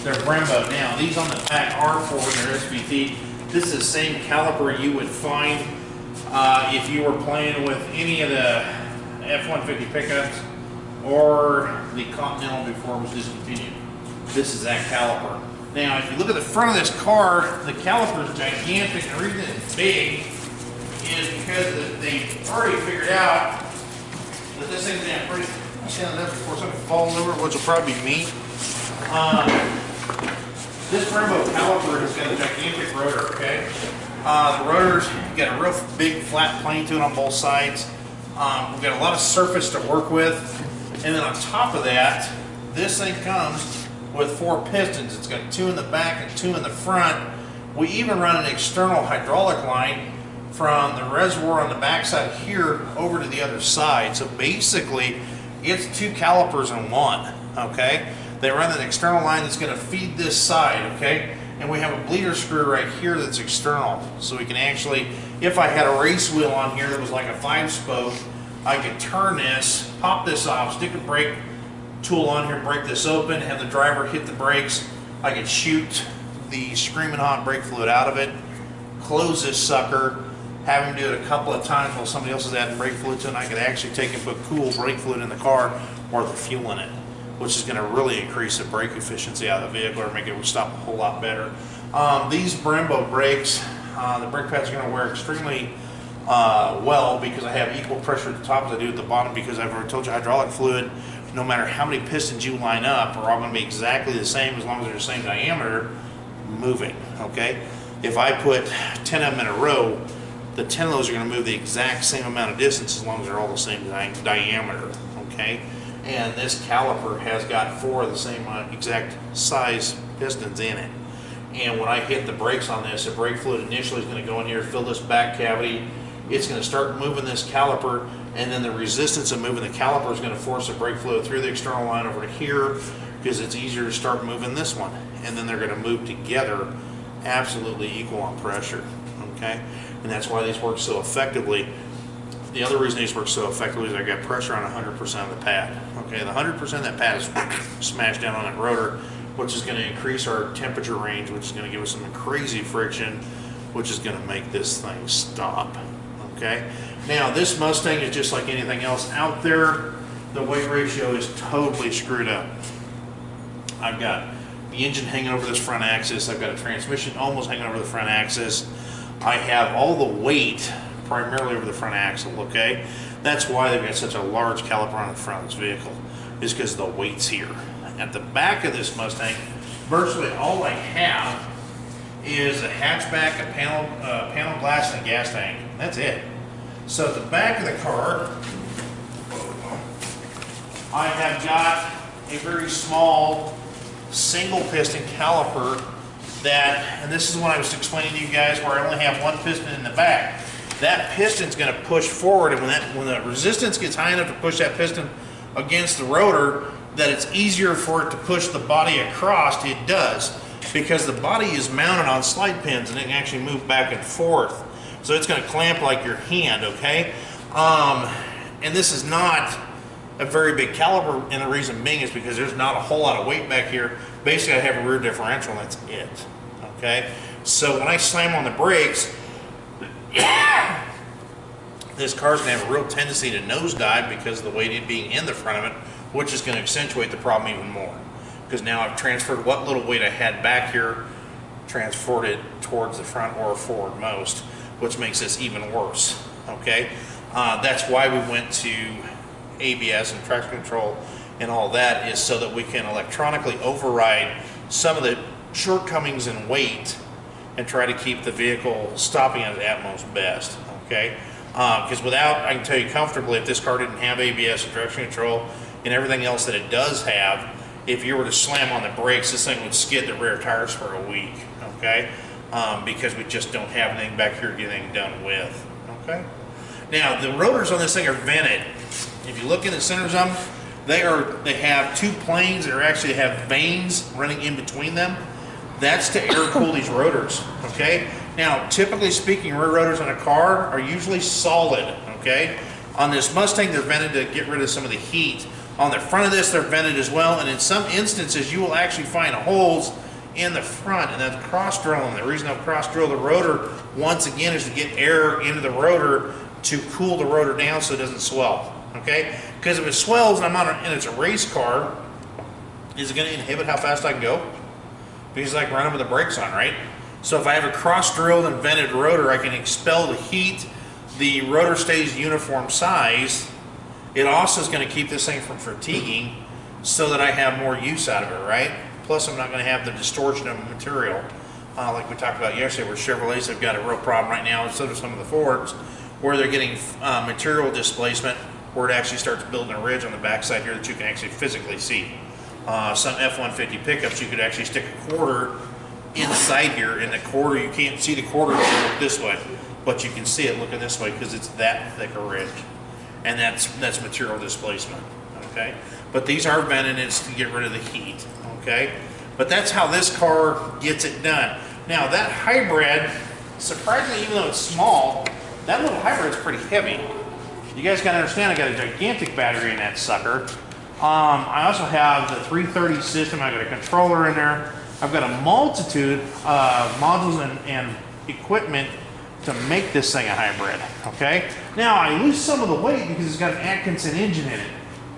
They're Brembo. Now, these on the back are for their SVT. This is the same caliper you would find if you were playing with any of the F-150 pickups or the Continental before it was discontinued. This is that caliper. Now, if you look at the front of this car, the caliper is gigantic. And the reason it's big is because they've already figured out that this thing's going to pretty stand up before something falls over, which will probably be me. This Brembo caliper has got a gigantic rotor, okay? The rotor's got a real big flat plane to it on both sides. We've got a lot of surface to work with. And then on top of that, this thing comes with 4 pistons. It's got 2 in the back and 2 in the front. We even run an external hydraulic line from the reservoir on the back side here over to the other side. So basically, it's 2 calipers in one, okay? They run an external line that's going to feed this side, okay? And we have a bleeder screw right here that's external. So we can actually, if I had a race wheel on here that was like a 5-spoke, I could turn this, pop this off, stick a brake tool on here, break this open, have the driver hit the brakes. I could shoot the screaming hot brake fluid out of it, close this sucker, have him do it a couple of times while somebody else is adding brake fluid to it, and I could actually take and put cool brake fluid in the car or the fuel in it, which is going to really increase the brake efficiency out of the vehicle or make it stop a whole lot better. These Brembo brakes, the brake pads are going to wear extremely well because I have equal pressure at the top as I do at the bottom, because I've already told you hydraulic fluid, no matter how many pistons you line up, are all going to be exactly the same as long as they're the same diameter moving, okay? If I put 10 of them in a row, the 10 of those are going to move the exact same amount of distance as long as they're all the same diameter, okay? And this caliper has got 4 of the same exact size pistons in it. And when I hit the brakes on this, the brake fluid initially is going to go in here, fill this back cavity. It's going to start moving this caliper, and then the resistance of moving the caliper is going to force the brake fluid through the external line over to here, because it's easier to start moving this one. And then they're going to move together absolutely equal on pressure, okay? And that's why these work so effectively. The other reason these work so effectively is I got pressure on 100% of the pad. Okay, the 100% of that pad is smashed down on that rotor, which is going to increase our temperature range, which is going to give us some crazy friction, which is going to make this thing stop. Okay, now this Mustang is just like anything else out there. The weight ratio is totally screwed up. I've got the engine hanging over this front axis. I've got a transmission almost hanging over the front axis. I have all the weight primarily over the front axle, okay? That's why they've got such a large caliper on the front of this vehicle, is because the weight's here. At the back of this Mustang, virtually all I have is a hatchback, a panel glass, and a gas tank. That's it. So at the back of the car, I have got a very small single piston caliper that, and this is what I was explaining to you guys, where I only have 1 piston in the back. That piston's going to push forward, and when the resistance gets high enough to push that piston against the rotor, that it's easier for it to push the body across, it does, because the body is mounted on slide pins and it can actually move back and forth. So it's going to clamp like your hand, okay? And this is not a very big caliper, and the reason being is because there's not a whole lot of weight back here. Basically, I have a rear differential, and that's it, okay? So when I slam on the brakes, this car's going to have a real tendency to nosedive because of the weight being in the front of it, which is going to accentuate the problem even more. Because now I've transferred what little weight I had back here, transferred it towards the front or forward most, which makes this even worse, okay? That's why we went to ABS and traction control and all that, is so that we can electronically override some of the shortcomings in weight and try to keep the vehicle stopping at its utmost best, okay? Because without, I can tell you comfortably, if this car didn't have ABS and traction control and everything else that it does have, if you were to slam on the brakes, this thing would skid the rear tires for a week, okay? Because we just don't have anything back here to get anything done with, okay? Now, the rotors on this thing are vented. If you look in the centers of them, they have 2 planes that actually have vanes running in between them. That's to air cool these rotors, okay? Now, typically speaking, rear rotors on a car are usually solid, okay? On this Mustang, they're vented to get rid of some of the heat. On the front of this, they're vented as well, and in some instances, you will actually find holes in the front, and that's cross drilling. The reason I'll cross drill the rotor, once again, is to get air into the rotor to cool the rotor down so it doesn't swell, okay? Because if it swells and it's a race car, is it gonna inhibit how fast I can go? Because I can run them with the brakes on, right? So if I have a cross drilled and vented rotor, I can expel the heat, the rotor stays uniform size. It also is gonna keep this thing from fatiguing so that I have more use out of it, right? Plus I'm not gonna have the distortion of material. Like we talked about yesterday, where Chevrolets have got a real problem right now, and so do some of the Fords, where they're getting material displacement, where it actually starts building a ridge on the backside here that you can actually physically see. Some F-150 pickups, you could actually stick a quarter inside here, and the quarter, you can't see the quarter if you look this way, but you can see it looking this way because it's that thick a ridge. And that's material displacement, okay? But these are vented, it's to get rid of the heat, okay? But that's how this car gets it done. Now that hybrid, surprisingly, even though it's small, that little hybrid is pretty heavy. You guys gotta understand, I got a gigantic battery in that sucker. I also have the 330 system, I've got a controller in there. I've got a multitude of modules and equipment to make this thing a hybrid, okay? Now, I lose some of the weight because it's got an Atkinson engine in it.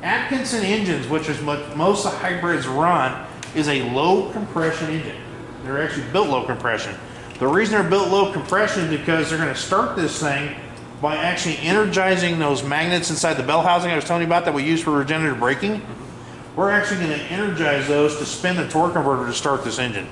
Atkinson engines, which is what most of the hybrids run, is a low compression engine. They're actually built low compression. The reason they're built low compression is because they're gonna start this thing by actually energizing those magnets inside the bell housing I was telling you about that we use for regenerative braking. We're actually gonna energize those to spin the torque converter to start this engine.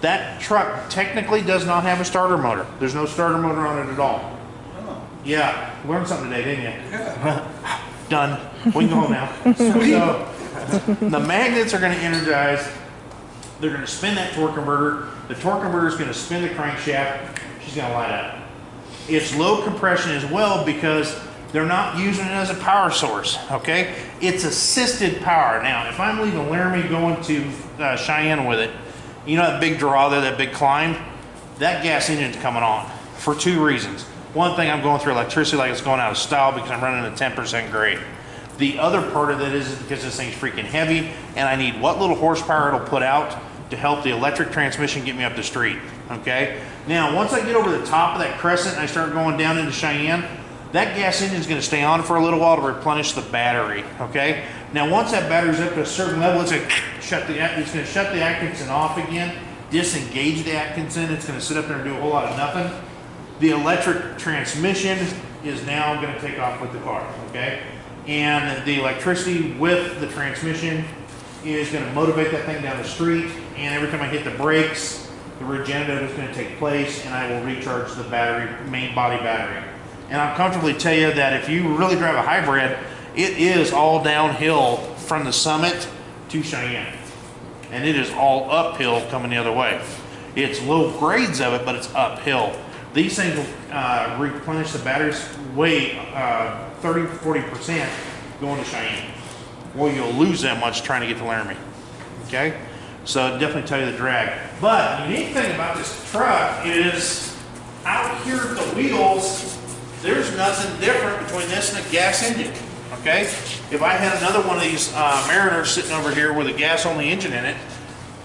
That truck technically does not have a starter motor. There's no starter motor on it at all. Oh. Yeah, learned something today, didn't you? Yeah. Done. We can go home now. So the magnets are going to energize. They're going to spin that torque converter. The torque converter is going to spin the crankshaft. She's going to light up. It's low compression as well because they're not using it as a power source, okay? It's assisted power. Now, if I'm leaving Laramie going to Cheyenne with it, you know that big draw there, that big climb? That gas engine's coming on for two reasons. One thing, I'm going through electricity like it's going out of style because I'm running a 10% grade. The other part of that is because this thing's freaking heavy and I need what little horsepower it'll put out to help the electric transmission get me up the street, okay? Now, once I get over the top of that crescent and I start going down into Cheyenne, that gas engine's gonna stay on for a little while to replenish the battery, okay? Now, once that battery's up to a certain level, it's gonna shut the Atkinson off again, disengage the Atkinson, it's gonna sit up there and do a whole lot of nothing. The electric transmission is now gonna take off with the car, okay? And the electricity with the transmission is gonna motivate that thing down the street, and every time I hit the brakes, the regenerative is gonna take place, and I will recharge the battery, main body battery. And I'll comfortably tell you that if you really drive a hybrid, it is all downhill from the Summit to Cheyenne. And it is all uphill coming the other way. It's low grades of it, but it's uphill. These things will replenish the battery's weight 30-40% going to Cheyenne. Well, you'll lose that much trying to get to Laramie, okay? So it'll definitely tell you the drag. But the unique thing about this truck is out here at the wheels, there's nothing different between this and a gas engine, okay? If I had another one of these Mariners sitting over here with a gas-only engine in it,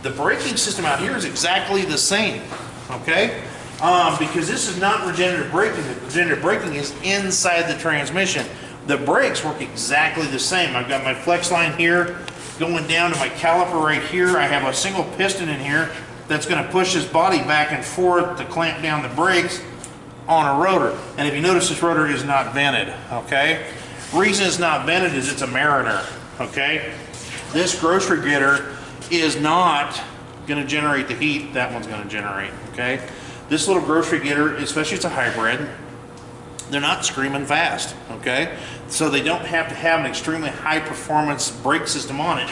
the braking system out here is exactly the same, okay? Because this is not regenerative braking. The regenerative braking is inside the transmission. The brakes work exactly the same. I've got my flex line here going down to my caliper right here. I have a single piston in here that's going to push this body back and forth to clamp down the brakes on a rotor. And if you notice, this rotor is not vented, okay? Reason it's not vented is it's a Mariner, okay? This grocery getter is not going to generate the heat that one's going to generate, okay? This little grocery getter, especially it's a hybrid, they're not screaming fast, okay? So they don't have to have an extremely high performance brake system on it.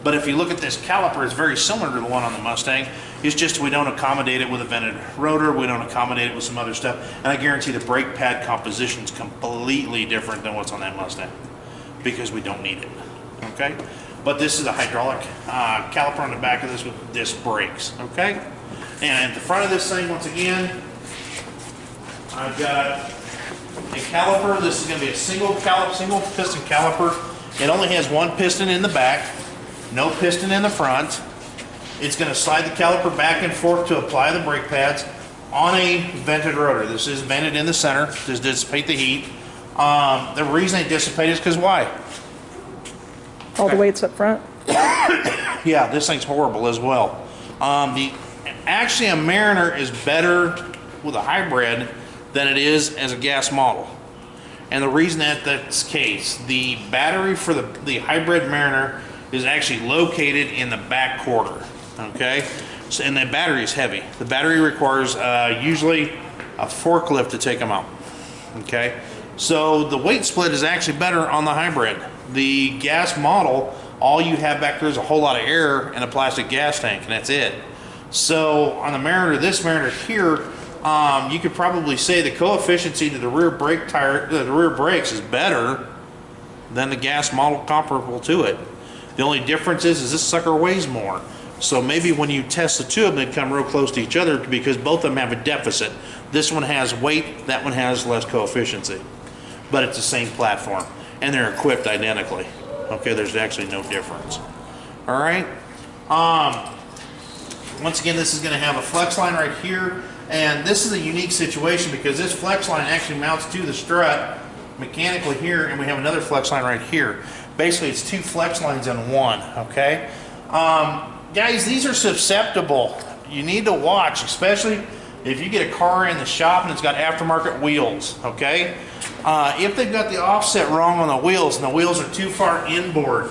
But if you look at this caliper, it's very similar to the one on the Mustang. It's just we don't accommodate it with a vented rotor, we don't accommodate it with some other stuff, and I guarantee the brake pad composition is completely different than what's on that Mustang because we don't need it, okay? But this is a hydraulic caliper on the back of this with disc brakes, okay? And at the front of this thing, once again, I've got a caliper. This is going to be a single piston caliper. It only has one piston in the back, no piston in the front. It's going to slide the caliper back and forth to apply the brake pads on a vented rotor. This is vented in the center to dissipate the heat. The reason they dissipate is because why? All the weight's up front? Yeah, this thing's horrible as well. Actually, a Mariner is better with a hybrid than it is as a gas model. And the reason that's the case, the battery for the hybrid Mariner is actually located in the back quarter, okay? So, and the battery is heavy. The battery requires usually a forklift to take them out, okay? So the weight split is actually better on the hybrid. The gas model, all you have back there is a whole lot of air and a plastic gas tank, and that's it. So on the Mariner, this Mariner here, you could probably say the coefficiency to the rear brake tire, the rear brakes is better than the gas model comparable to it. The only difference is this sucker weighs more. So maybe when you test the two of them, they come real close to each other because both of them have a deficit. This one has weight, that one has less coefficiency. But it's the same platform, and they're equipped identically. Okay, there's actually no difference. All right. Once again, this is going to have a flex line right here, and this is a unique situation because this flex line actually mounts to the strut mechanically here, and we have another flex line right here. Basically, it's two flex lines in one. Okay, guys, these are susceptible. You need to watch, especially if you get a car in the shop and it's got aftermarket wheels. Okay, if they've got the offset wrong on the wheels and the wheels are too far inboard,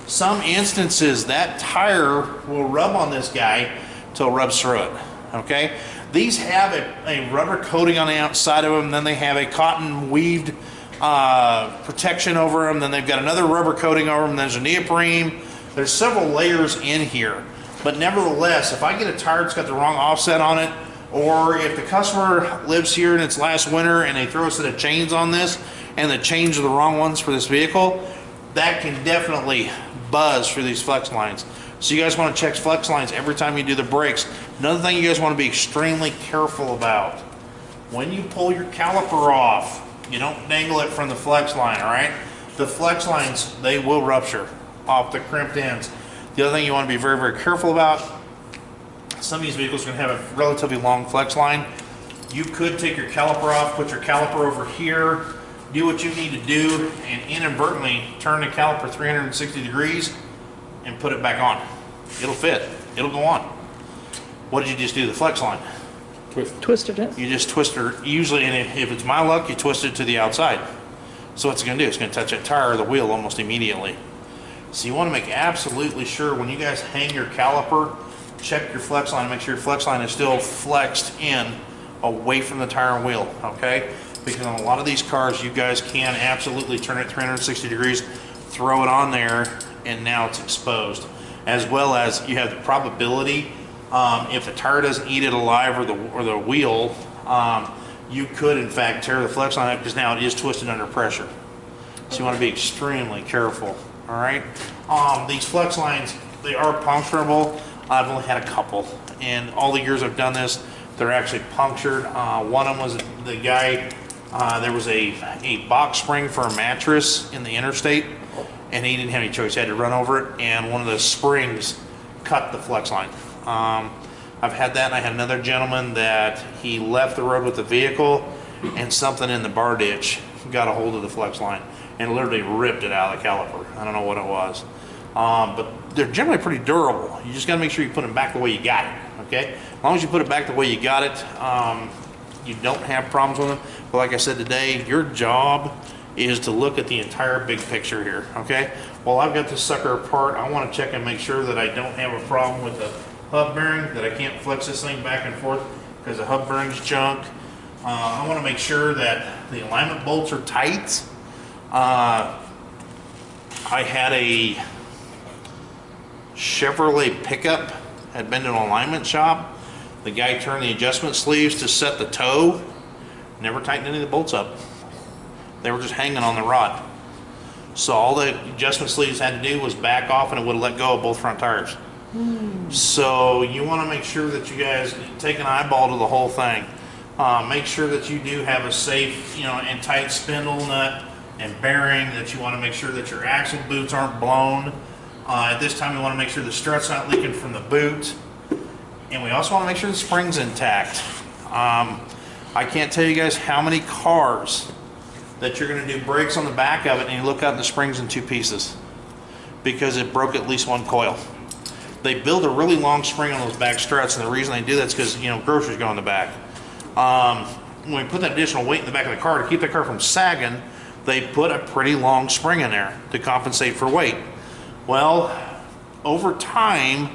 some instances that tire will rub on this guy till it rubs through it. Okay, these have a rubber coating on the outside of them, then they have a cotton weaved protection over them, then they've got another rubber coating over them, there's a neoprene, there's several layers in here. But nevertheless, if I get a tire that's got the wrong offset on it, or if the customer lives here and it's last winter and they throw a set of chains on this and the chains are the wrong ones for this vehicle, that can definitely buzz through these flex lines. So you guys want to check flex lines every time you do the brakes. Another thing you guys want to be extremely careful about, when you pull your caliper off, you don't dangle it from the flex line, all right? The flex lines, they will rupture off the crimped ends. The other thing you want to be very, very careful about, some of these vehicles are going to have a relatively long flex line. You could take your caliper off, put your caliper over here, do what you need to do, and inadvertently turn the caliper 360 degrees and put it back on. It'll fit. It'll go on. What did you just do to the flex line? Twisted it. You just twist it. Usually, and if it's my luck, you twist it to the outside. So what's it going to do? It's going to touch that tire or the wheel almost immediately. So you want to make absolutely sure when you guys hang your caliper, check your flex line, make sure your flex line is still flexed in away from the tire and wheel, okay? Because on a lot of these cars, you guys can absolutely turn it 360 degrees, throw it on there, and now it's exposed. As well as you have the probability, if the tire doesn't eat it alive or the wheel, you could in fact tear the flex line up because now it is twisted under pressure. So you want to be extremely careful, all right? These flex lines, they are puncturable. I've only had a couple, and all the years I've done this, they're actually punctured. One of them was the guy, there was a box spring for a mattress in the interstate, and he didn't have any choice. He had to run over it, and one of the springs cut the flex line. I've had that, and I had another gentleman that he left the road with the vehicle, and something in the bar ditch got a hold of the flex line and literally ripped it out of the caliper. I don't know what it was. But they're generally pretty durable. You just got to make sure you put them back the way you got it, okay? As long as you put it back the way you got it, you don't have problems with them. But like I said today, your job is to look at the entire big picture here, okay? While I've got this sucker apart, I want to check and make sure that I don't have a problem with the hub bearing, that I can't flex this thing back and forth because the hub bearing's junk. I want to make sure that the alignment bolts are tight. I had a Chevrolet pickup, had been to an alignment shop. The guy turned the adjustment sleeves to set the toe, never tightened any of the bolts up. They were just hanging on the rod. So all the adjustment sleeves had to do was back off and it would have let go of both front tires. So you want to make sure that you guys take an eyeball to the whole thing. Make sure that you do have a safe, and tight spindle nut and bearing, that you want to make sure that your axle boots aren't blown. At this time, we want to make sure the strut's not leaking from the boot. And we also want to make sure the spring's intact. I can't tell you guys how many cars that you're going to do brakes on the back of it and you look out and the spring's in two pieces because it broke at least one coil. They build a really long spring on those back struts, and the reason they do that is because, you know, groceries go in the back. When we put that additional weight in the back of the car to keep the car from sagging, they put a pretty long spring in there to compensate for weight. Well, over time,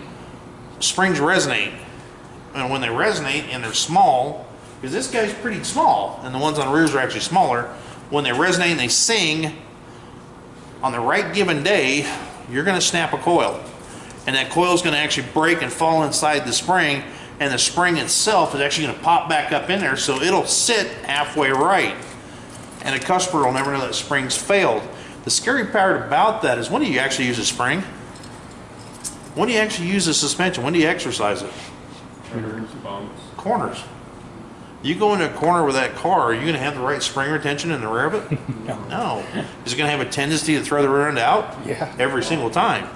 springs resonate. And when they resonate and they're small, because this guy's pretty small and the ones on the rears are actually smaller, when they resonate and they sing, on the right given day, you're going to snap a coil. And that coil is going to actually break and fall inside the spring, and the spring itself is actually going to pop back up in there, so it'll sit halfway right. And a customer will never know that spring's failed. The scary part about that is, when do you actually use a spring? When do you actually use a suspension? When do you exercise it? Corners. You go into a corner with that car, are you going to have the right spring retention in the rear of it? No. Is it going to have a tendency to throw the rear end out? Yeah. Every single time.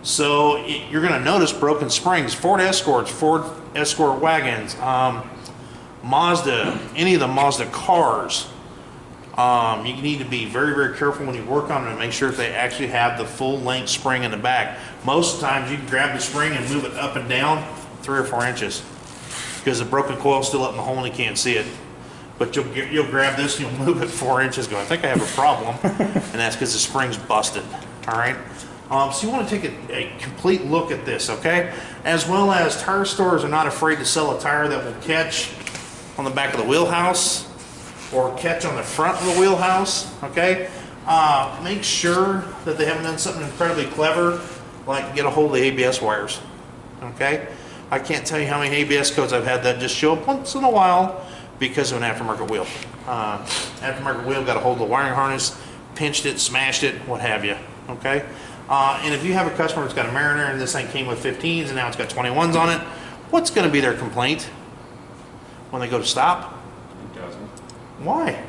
So you're going to notice broken springs. Ford Escorts, Ford Escort wagons, Mazda, any of the Mazda cars. You need to be very, very careful when you work on them and make sure that they actually have the full length spring in the back. Most times you can grab the spring and move it up and down 3 or 4 inches because the broken coil's still up in the hole and you can't see it. But you'll grab this and you'll move it 4 inches, go, I think I have a problem. And that's because the spring's busted. All right. So you want to take a complete look at this, okay? As well as, tire stores are not afraid to sell a tire that will catch on the back of the wheelhouse or catch on the front of the wheelhouse, okay? Make sure that they haven't done something incredibly clever, like get a hold of the ABS wires, okay? I can't tell you how many ABS codes I've had that just show up once in a while because of an aftermarket wheel. Aftermarket wheel got a hold of the wiring harness, pinched it, smashed it, what have you, okay? And if you have a customer that's got a Mariner and this thing came with 15s and now it's got 21s on it, what's going to be their complaint when they go to stop? It doesn't. Why?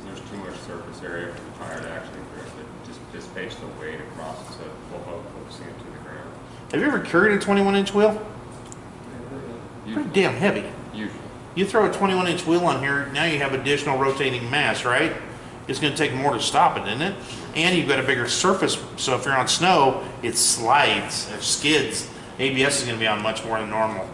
Because there's too much surface area for the tire to actually grip it. Just dissipates the weight across it, so it will focusing it to the ground. Have you ever carried a 21-inch wheel? Pretty damn heavy. Usually. You throw a 21-inch wheel on here, now you have additional rotating mass, right? It's going to take more to stop it, isn't it? And you've got a bigger surface, so if you're on snow, it slides, it skids. ABS is going to be on much more than normal.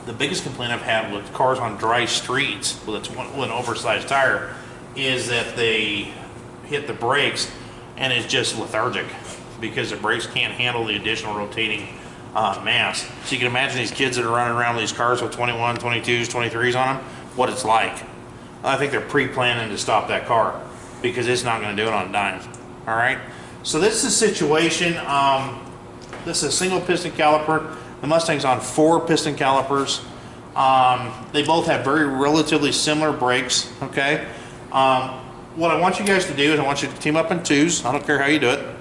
The biggest complaint I've had with cars on dry streets with an oversized tire is that they hit the brakes and it's just lethargic because the brakes can't handle the additional rotating mass. So you can imagine these kids that are running around with these cars with 21, 22s, 23s on them, what it's like. I think they're pre-planning to stop that car because it's not going to do it on a dime. All right. So this is the situation. This is a single piston caliper. The Mustang's on 4 piston calipers. They both have very relatively similar brakes. Okay. What I want you guys to do is I want you to team up in 2s. I don't care how you do it.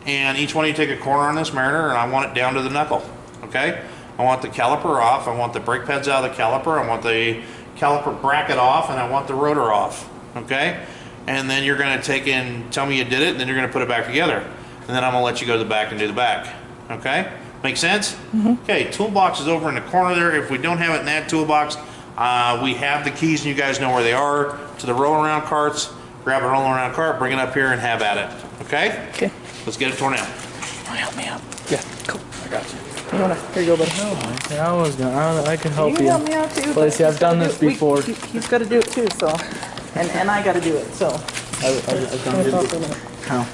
And each one of you take a corner on this Mariner, and I want it down to the knuckle. Okay. I want the caliper off. I want the brake pads out of the caliper. I want the caliper bracket off, and I want the rotor off, okay? And then you're going to take in, tell me you did it, and then you're going to put it back together. And then I'm going to let you go to the back and do the back, okay? Make sense? Mm-hmm. Okay, toolbox is over in the corner there. If we don't have it in that toolbox, we have the keys, and you guys know where they are, to the roll-around carts. Grab a roll-around cart, bring it up here, and have at it, okay? Okay. Let's get it torn out. Want to help me out? Yeah, cool. I got you. Here you go, buddy. I was gonna. I can help You can help me out too. Well, see, I've done this before. He's got to do it too, so. And I got to do it, so. I've done it. How?